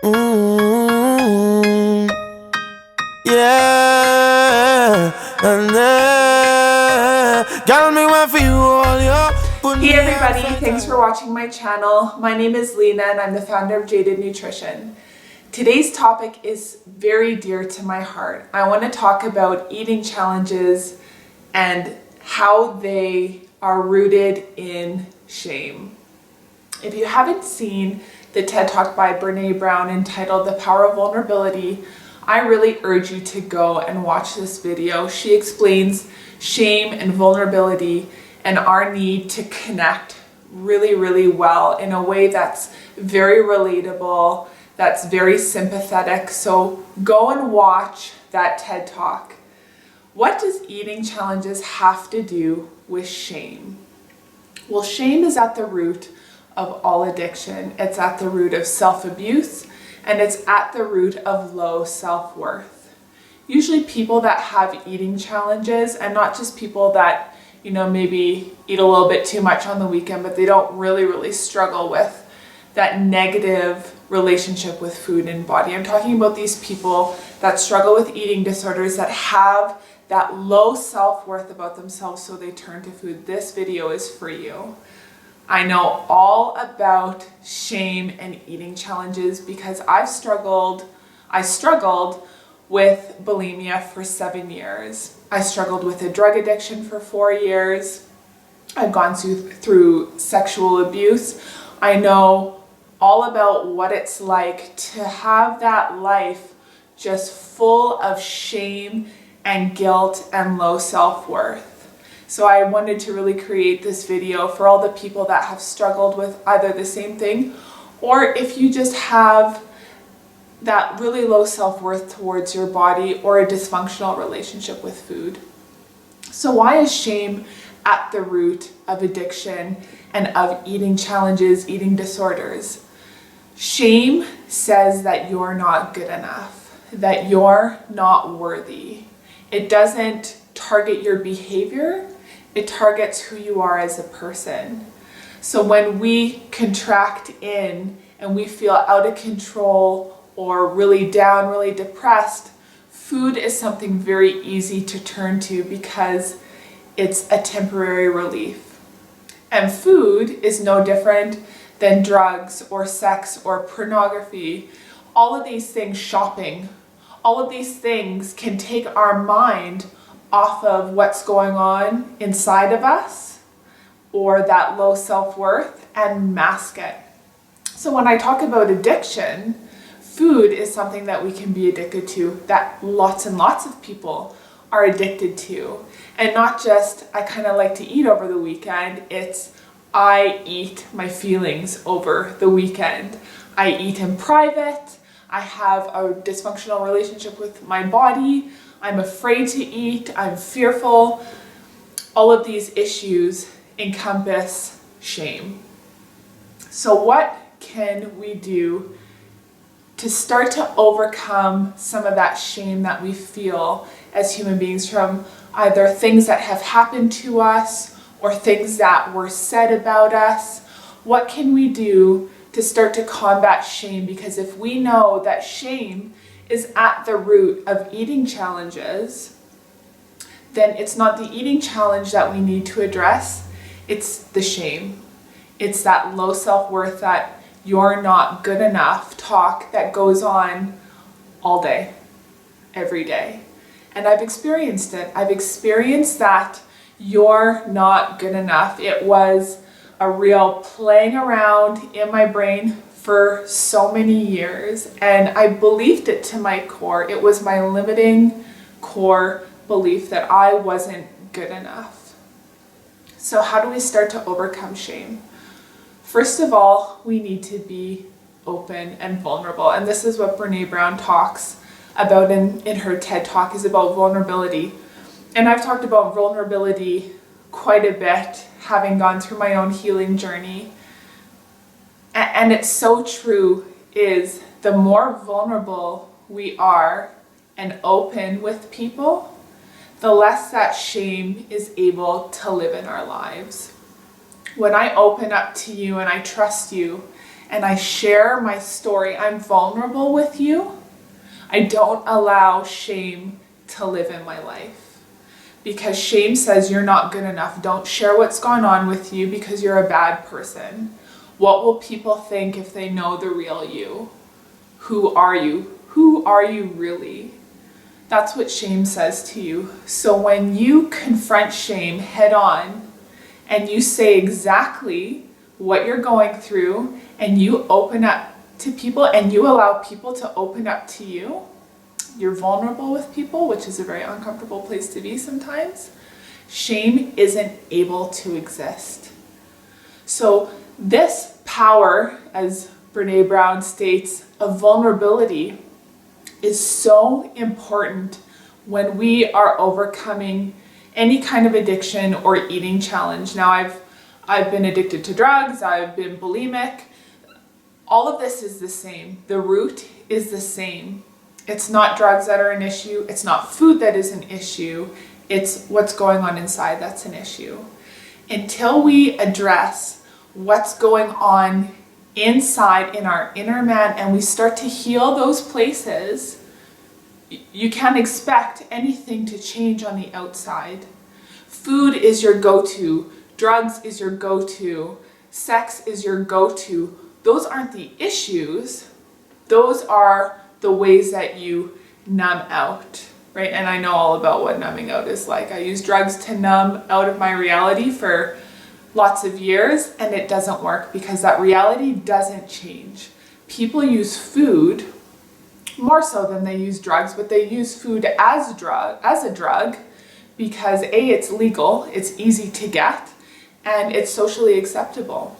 Mm, yeah, and got me one for you all, yo. Hey everybody, thanks for watching my channel. My name is Lena and I'm the founder of Jaded Nutrition. Today's topic is very dear to my heart. I want to talk about eating challenges and how they are rooted in shame. If you haven't seen the TED Talk by Brené Brown entitled The Power of Vulnerability, I really urge you to go and watch this video. She explains shame and vulnerability and our need to connect really well in a way that's very relatable, that's very sympathetic. So go and watch that TED Talk. What does eating challenges have to do with shame? Well, shame is at the root of all addiction. It's at the root of self-abuse, and it's at the root of low self-worth. Usually people that have eating challenges, and not just people that, maybe eat a little bit too much on the weekend, but they don't really struggle with that negative relationship with food and body. I'm talking about these people that struggle with eating disorders, that have that low self-worth about themselves, so they turn to food. This video is for you. I know all about shame and eating challenges because I struggled with bulimia for 7 years. I struggled with a drug addiction for 4 years. I've gone through sexual abuse. I know all about what it's like to have that life just full of shame and guilt and low self-worth. So I wanted to really create this video for all the people that have struggled with either the same thing, or if you just have that really low self-worth towards your body or a dysfunctional relationship with food. So why is shame at the root of addiction and of eating challenges, eating disorders? Shame says that you're not good enough, that you're not worthy. It doesn't target your behavior, it targets who you are as a person. So when we contract in and we feel out of control or really down, really depressed, food is something very easy to turn to because it's a temporary relief. And food is no different than drugs or sex or pornography. All of these things, shopping, all of these things can take our mind off of what's going on inside of us or that low self-worth and mask it. So when I talk about addiction, food is something that we can be addicted to, that lots and lots of people are addicted to. And not just, I kind of like to eat over the weekend, it's I eat my feelings over the weekend. I eat in private, I have a dysfunctional relationship with my body, I'm afraid to eat, I'm fearful. All of these issues encompass shame. So what can we do to start to overcome some of that shame that we feel as human beings from either things that have happened to us or things that were said about us? What can we do to start to combat shame? Because if we know that shame is at the root of eating challenges, then it's not the eating challenge that we need to address, it's the shame. It's that low self-worth, that you're not good enough talk that goes on all day, every day. And I've experienced it. I've experienced that you're not good enough. It was a real playing around in my brain for so many years, and I believed it to my core. It was my limiting core belief that I wasn't good enough. So how do we start to overcome shame? First of all, we need to be open and vulnerable. And this is what Brené Brown talks about in her TED Talk, is about vulnerability. And I've talked about vulnerability quite a bit, having gone through my own healing journey. And it's so true, is the more vulnerable we are and open with people, the less that shame is able to live in our lives. When I open up to you and I trust you and I share my story, I'm vulnerable with you, I don't allow shame to live in my life. Because shame says you're not good enough. Don't share what's gone on with you because you're a bad person. What will people think if they know the real you? Who are you? Who are you really? That's what shame says to you. So when you confront shame head on and you say exactly what you're going through and you open up to people and you allow people to open up to you, you're vulnerable with people, which is a very uncomfortable place to be sometimes. Shame isn't able to exist. So this power, as Brene Brown states, of vulnerability is so important when we are overcoming any kind of addiction or eating challenge. Now I've been addicted to drugs, I've been bulimic. All of this is the same. The root is the same. It's not drugs that are an issue, it's not food that is an issue, it's what's going on inside that's an issue. Until we address what's going on inside in our inner man and we start to heal those places, you can't expect anything to change on the outside. Food is your go-to, drugs is your go-to, sex is your go-to. Those aren't the issues, those are the ways that you numb out, right? And I know all about what numbing out is like. I use drugs to numb out of my reality for lots of years and it doesn't work because that reality doesn't change. People use food more so than they use drugs, but they use food as a drug because A, it's legal, it's easy to get, and it's socially acceptable.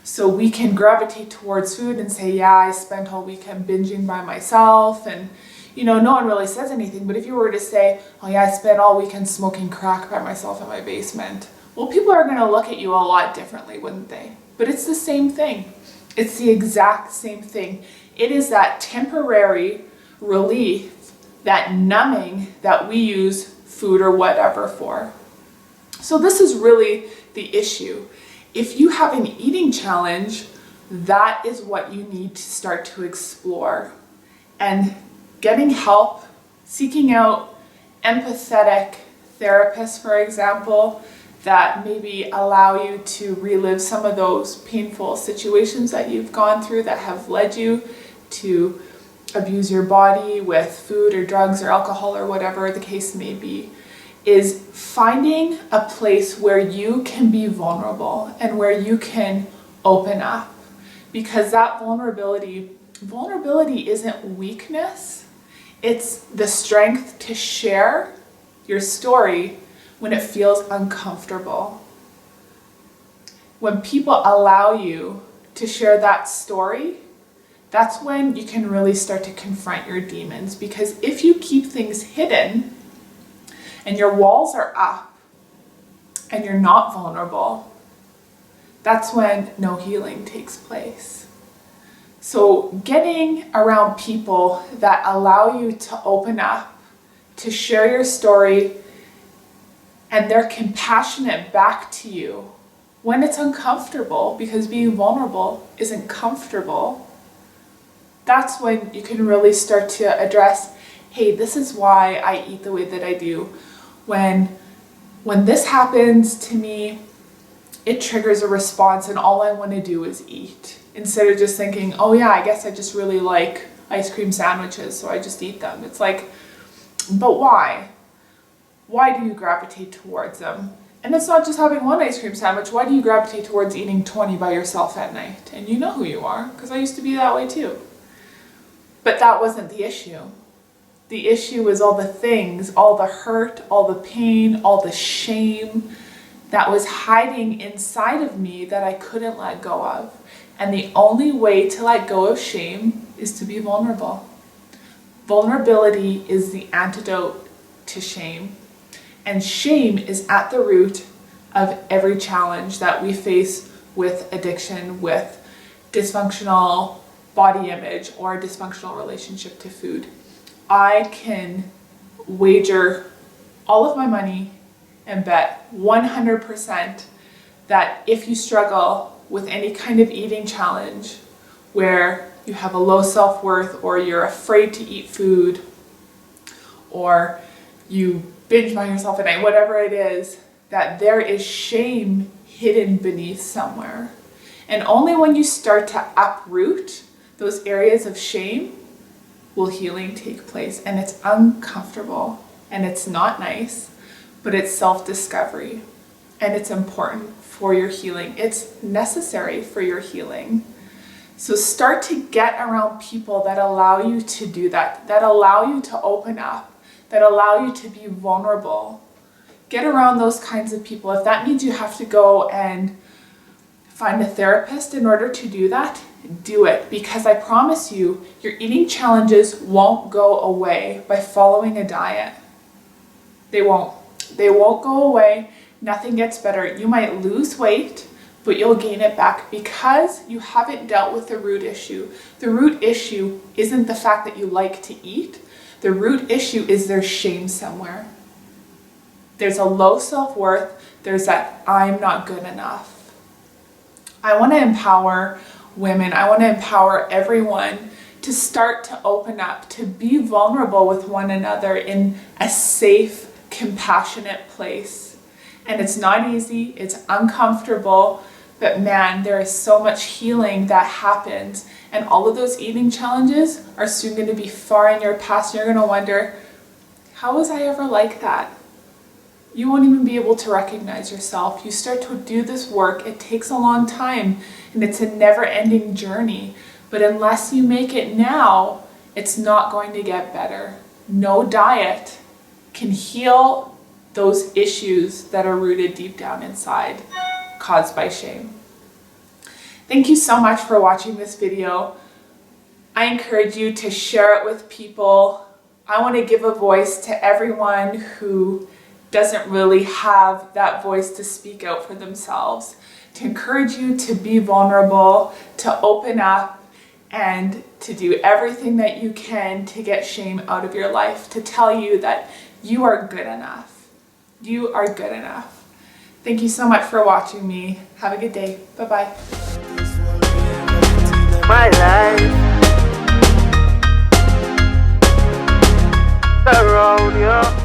So we can gravitate towards food and say, yeah, I spent all weekend binging by myself, and no one really says anything. But if you were to say, oh yeah, I spent all weekend smoking crack by myself in my basement, well, people are going to look at you a lot differently, wouldn't they? But it's the same thing. It's the exact same thing. It is that temporary relief, that numbing that we use food or whatever for. So this is really the issue. If you have an eating challenge, that is what you need to start to explore. And getting help, seeking out empathetic therapists, for example, that maybe allow you to relive some of those painful situations that you've gone through that have led you to abuse your body with food or drugs or alcohol or whatever the case may be, is finding a place where you can be vulnerable and where you can open up. Because that vulnerability isn't weakness, it's the strength to share your story when it feels uncomfortable. When people allow you to share that story, that's when you can really start to confront your demons. Because if you keep things hidden and your walls are up and you're not vulnerable, that's when no healing takes place. So getting around people that allow you to open up, to share your story, and they're compassionate back to you when it's uncomfortable, because being vulnerable isn't comfortable, that's when you can really start to address, hey, this is why I eat the way that I do. When this happens to me, it triggers a response and all I want to do is eat. Instead of just thinking, oh yeah, I guess I just really like ice cream sandwiches, so I just eat them. It's like, but why? Why do you gravitate towards them? And it's not just having one ice cream sandwich. Why do you gravitate towards eating 20 by yourself at night? And you know who you are, because I used to be that way too. But that wasn't the issue. The issue was all the things, all the hurt, all the pain, all the shame that was hiding inside of me that I couldn't let go of. And the only way to let go of shame is to be vulnerable. Vulnerability is the antidote to shame. And shame is at the root of every challenge that we face with addiction, with dysfunctional body image, or a dysfunctional relationship to food. I can wager all of my money and bet 100% that if you struggle with any kind of eating challenge where you have a low self-worth, or you're afraid to eat food, or you binge by yourself at night, whatever it is, that there is shame hidden beneath somewhere. And only when you start to uproot those areas of shame will healing take place. And it's uncomfortable and it's not nice, but it's self-discovery and it's important for your healing. It's necessary for your healing. So start to get around people that allow you to do that, that allow you to open up, that allow you to be vulnerable. Get around those kinds of people. If that means you have to go and find a therapist in order to do that, do it. Because I promise you, your eating challenges won't go away by following a diet. They won't. They won't go away. Nothing gets better. You might lose weight, but you'll gain it back because you haven't dealt with the root issue. The root issue isn't the fact that you like to eat. The root issue is there's shame somewhere. There's a low self-worth. There's that I'm not good enough. I want to empower women. I want to empower everyone to start to open up, to be vulnerable with one another in a safe, compassionate place. And it's not easy. It's uncomfortable. But man, there is so much healing that happens. And all of those eating challenges are soon going to be far in your past. You're going to wonder, how was I ever like that? You won't even be able to recognize yourself. You start to do this work. It takes a long time and it's a never-ending journey. But unless you make it now, it's not going to get better. No diet can heal those issues that are rooted deep down inside, caused by shame. Thank you so much for watching this video. I encourage you to share it with people. I want to give a voice to everyone who doesn't really have that voice to speak out for themselves, to encourage you to be vulnerable, to open up, and to do everything that you can to get shame out of your life, to tell you that you are good enough. You are good enough. Thank you so much for watching me. Have a good day. Bye-bye. My life around you.